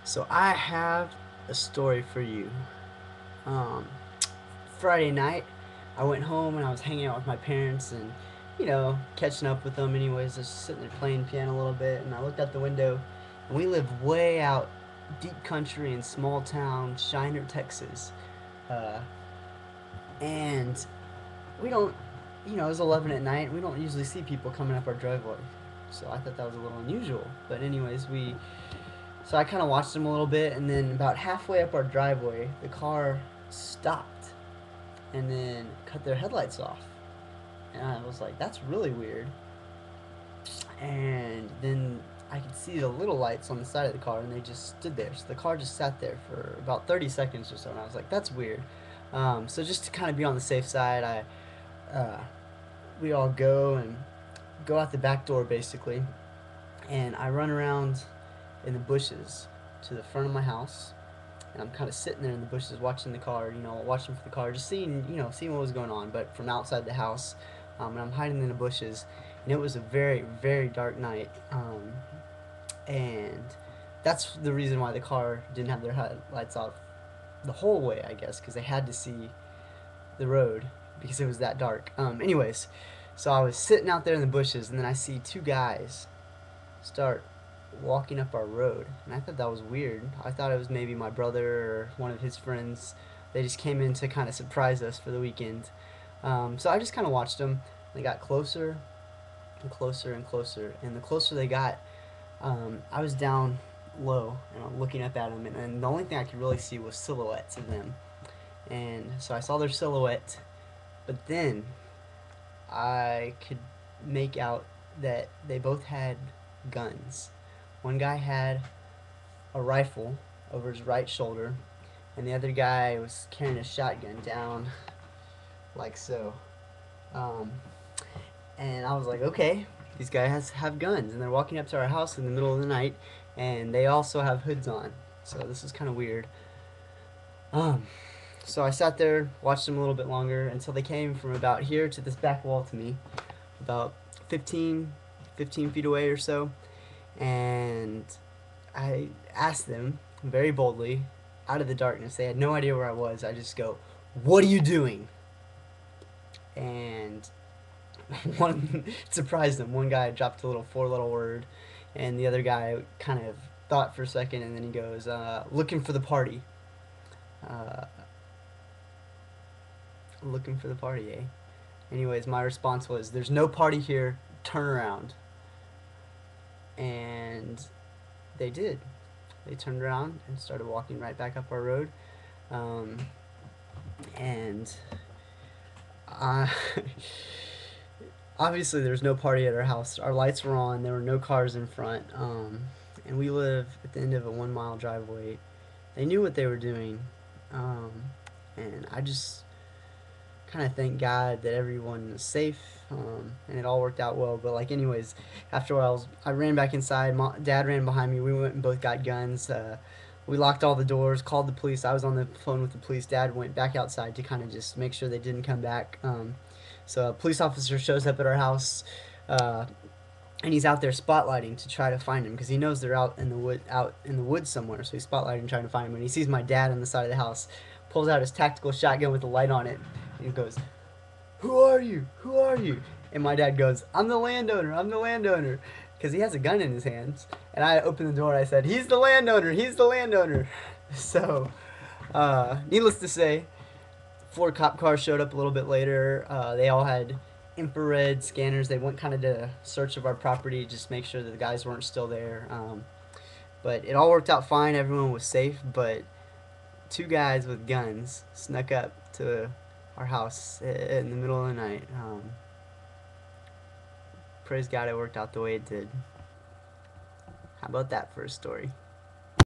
So I have a story for you. Um, Friday night, I went home and I was hanging out with my parents and, catching up with them anyways, just sitting there playing piano a little bit. And I looked out the window and we live way out deep country in small town Shiner, Texas. Uh, and we don't, it was 11 at night. We don't usually see people coming up our driveway. So I thought that was a little unusual. But anyways, so I kind of watched them a little bit, and then about halfway up our driveway, the car stopped and then cut their headlights off. And I was like, that's really weird. And then I could see the little lights on the side of the car, and they just stood there. So the car just sat there for about 30 seconds or so, and I was like, that's weird. So just to kind of be on the safe side, we all go out the back door basically, and I run around in the bushes to the front of my house, and I'm kind of sitting there in the bushes watching the car, watching for the car, just seeing what was going on, but from outside the house, and I'm hiding in the bushes, and it was a very, very dark night, and that's the reason why the car didn't have their headlights off the whole way, I guess, because they had to see the road because it was that dark. Anyways, so I was sitting out there in the bushes, and then I see two guys start walking up our road, and I thought that was weird. I thought it was maybe my brother or one of his friends. They just came in to kind of surprise us for the weekend. So I just kind of watched them. They got closer and closer and closer, and the closer they got, I was down low and I'm looking up at them, and the only thing I could really see was silhouettes of them. And so I saw their silhouette, but then I could make out that they both had guns. One guy had a rifle over his right shoulder, and the other guy was carrying a shotgun down like so. Um, and I was like, okay, these guys have guns, and they're walking up to our house in the middle of the night, and they also have hoods on. So this is kind of weird. Um, so I sat there, watched them a little bit longer until they came from about here to this back wall to me, about 15 feet away or so, and I asked them very boldly, out of the darkness. They had no idea where I was. I just go, "What are you doing?" And one surprised them. One guy dropped a little four-letter word, and the other guy kind of thought for a second, and then he goes, "Looking for the party." Uh, looking for the party, eh? Anyways, my response was, "There's no party here. Turn around." And they did. They turned around and started walking right back up our road. Um, and uh, obviously, there was no party at our house. Our lights were on. There were no cars in front. And we live at the end of a 1 mile driveway. They knew what they were doing. Um, and I just kind of thank God that everyone was safe, and it all worked out well. But like, anyways, after a while, I ran back inside. Dad ran behind me. We went and both got guns. We locked all the doors, called the police. I was on the phone with the police. Dad went back outside to kind of just make sure they didn't come back. So a police officer shows up at our house, uh, and he's out there spotlighting to try to find him because he knows they're out in the woods somewhere. So he's spotlighting trying to find him, and he sees my dad on the side of the house, pulls out his tactical shotgun with the light on it, and he goes, "Who are you? Who are you?" And my dad goes, "I'm the landowner. I'm the landowner." Because he has a gun in his hands. And I opened the door and I said, "He's the landowner. He's the landowner." So, needless to say, 4 cop cars showed up a little bit later. They all had infrared scanners. They went kind of to search of our property, just make sure that the guys weren't still there. But it all worked out fine. Everyone was safe. But two guys with guns snuck up to our house in the middle of the night. Praise God it worked out the way it did. How about that for a story?